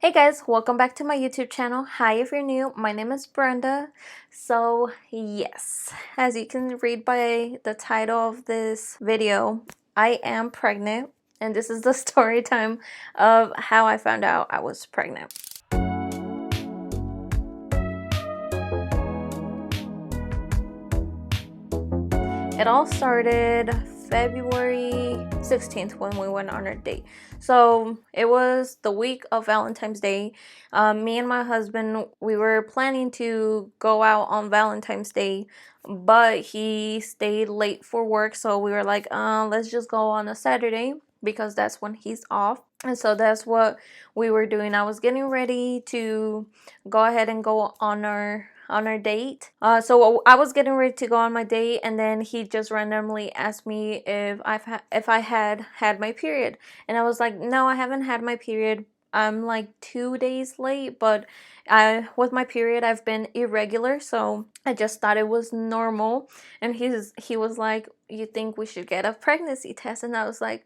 Hey guys, welcome back to my YouTube channel. Hi if you're new, my name is Brenda. So yes, as you can read by the title of this video, I am pregnant and this is the story time of how I found out I was pregnant. It all started February 16th when we went on our date. So it was the week of Valentine's Day. Me and my husband, we were planning to go out on Valentine's Day, but he stayed late for work. So we were like, let's just go on a Saturday because that's when he's off. And so that's what we were doing. I was getting ready to go ahead and go on our date. So I was getting ready to go on my date, and then he just randomly asked me if I had my period, and I was like, no, I haven't had my period. I'm like 2 days late, but with my period I've been irregular, so I just thought it was normal. And he was like, you think we should get a pregnancy test? And I was like,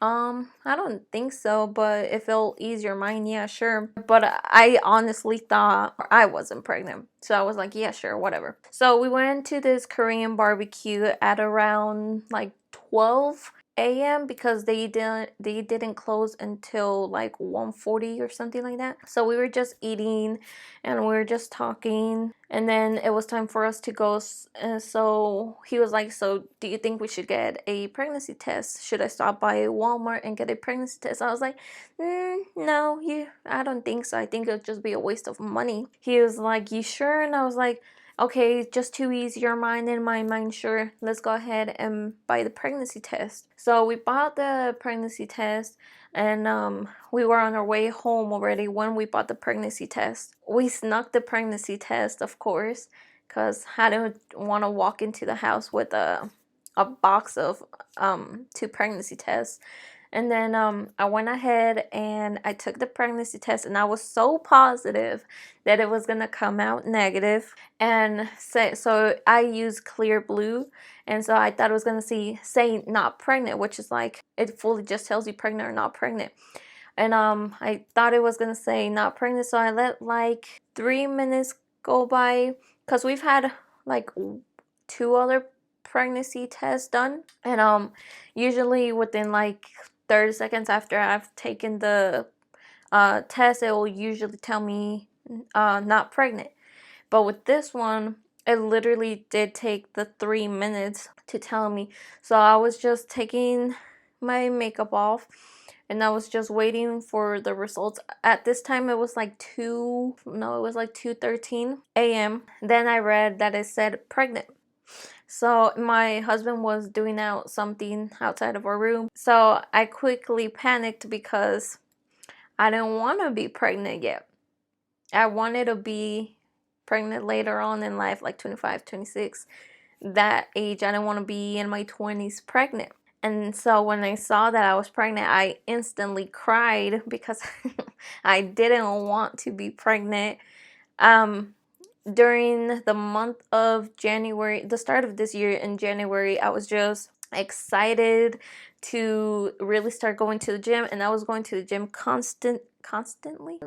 I don't think so, but if it'll ease your mind, yeah, sure. But I honestly thought I wasn't pregnant. So I was like, yeah, sure, whatever. So we went to this Korean barbecue at around like 12 a.m. because they didn't close until like 1:40 or something like that. So we were just eating and we were just talking, and then it was time for us to go. And so he was like, so do you think we should get a pregnancy test? Should I stop by Walmart and get a pregnancy test? I was like, no, I don't think so. I think it'll just be a waste of money. He was like, you sure? And I was like, okay, just to ease your mind and my mind, sure, let's go ahead and buy the pregnancy test. So we bought the pregnancy test, and we were on our way home already when we bought the pregnancy test. We snuck the pregnancy test, of course, because I didn't want to walk into the house with a box of two pregnancy tests. And then I went ahead and I took the pregnancy test, and I was so positive that it was gonna come out negative. And so I used clear blue, and so I thought it was gonna say not pregnant, which is like it fully just tells you pregnant or not pregnant. And I thought it was gonna say not pregnant, so I let like 3 minutes go by, because we've had like two other pregnancy tests done, and usually within like 30 seconds after I've taken the test, it will usually tell me not pregnant. But with this one, it literally did take the 3 minutes to tell me. So I was just taking my makeup off, and I was just waiting for the results. At this time it was like 2:13 a.m. Then I read that it said pregnant. So my husband was doing out something outside of our room. So I quickly panicked because I didn't want to be pregnant yet. I wanted to be pregnant later on in life, like 25, 26. That age, I didn't want to be in my 20s pregnant. And so when I saw that I was pregnant, I instantly cried because I didn't want to be pregnant. During the month of January, the start of this year in January, I was just excited to really start going to the gym, and I was going to the gym consistently,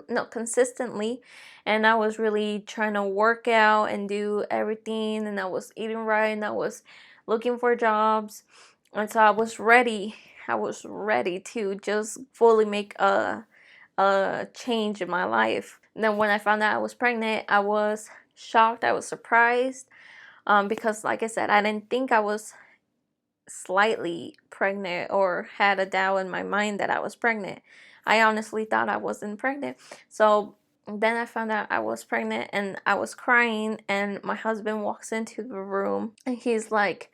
and I was really trying to work out and do everything, and I was eating right, and I was looking for jobs, and so I was ready to just fully make a change in my life. And then when I found out I was pregnant, I was shocked. I was surprised, because like I said, I didn't think I was slightly pregnant or had a doubt in my mind that I was pregnant. I honestly thought I wasn't pregnant. So then I found out I was pregnant, and I was crying, and my husband walks into the room and he's like,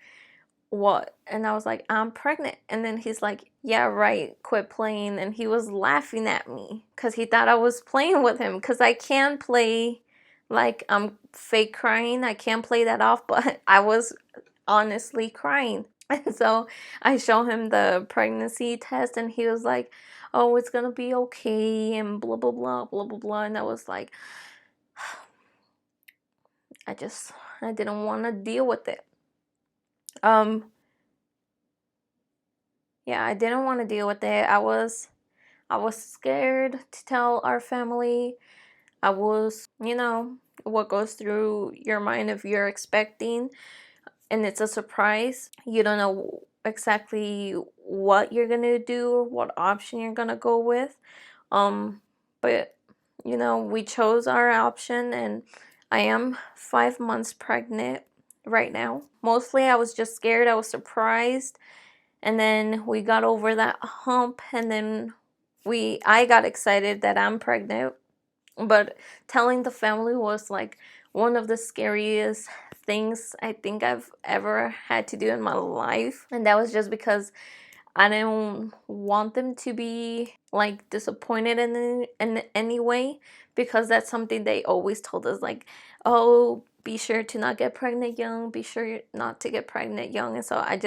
what? And I was like, I'm pregnant. And then he's like, yeah, right, quit playing. And he was laughing at me because he thought I was playing with him, because I can play like I'm fake crying. I can play that off, but I was honestly crying. And so I show him the pregnancy test, and he was like, oh, it's gonna be okay, and blah blah blah blah blah blah. And I was like, I didn't want to deal with it. Yeah, I didn't want to deal with it. I was scared to tell our family. I was, what goes through your mind if you're expecting and it's a surprise. You don't know exactly what you're gonna do or what option you're gonna go with. But we chose our option, and I am 5 months pregnant right now. Mostly I was just scared, I was surprised, and then we got over that hump, and then I got excited that I'm pregnant. But telling the family was like one of the scariest things I think I've ever had to do in my life. And that was just because I didn't want them to be like disappointed in any way, because that's something they always told us, like, oh, be sure to not get pregnant young, be sure not to get pregnant young. And so I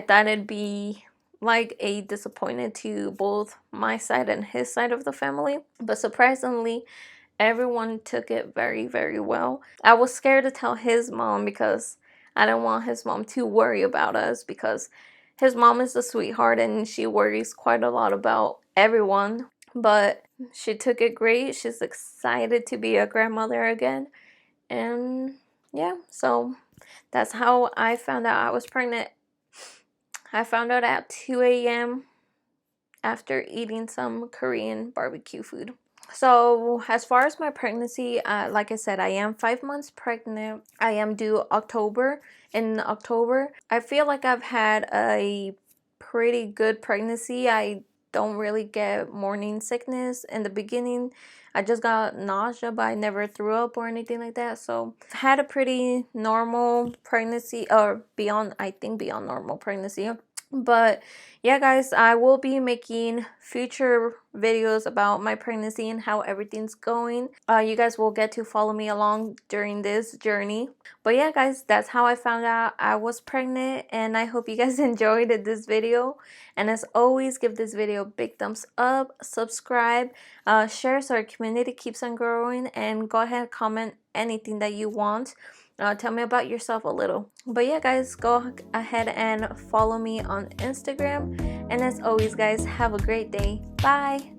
thought it'd be like a disappointment to both my side and his side of the family. But surprisingly, everyone took it very, very well. I was scared to tell his mom because I didn't want his mom to worry about us, because his mom is a sweetheart and she worries quite a lot about everyone. But she took it great. She's excited to be a grandmother again. And yeah, so that's how I found out I was pregnant. I found out at 2 a.m. after eating some Korean barbecue food. So as far as my pregnancy, like I said, I am 5 months pregnant. I am due in October. I feel like I've had a pretty good pregnancy. I don't really get morning sickness. In the beginning, I just got nausea, but I never threw up or anything like that. So I've had a pretty normal pregnancy, or I think beyond normal pregnancy. But yeah, guys, I will be making future videos about my pregnancy and how everything's going. You guys will get to follow me along during this journey. But yeah, guys, that's how I found out I was pregnant, and I hope you guys enjoyed this video. And as always, give this video a big thumbs up, subscribe, share so our community keeps on growing, and go ahead and comment anything that you want. Tell me about yourself a little. But yeah, guys, go ahead and follow me on Instagram. And as always, guys, have a great day. Bye.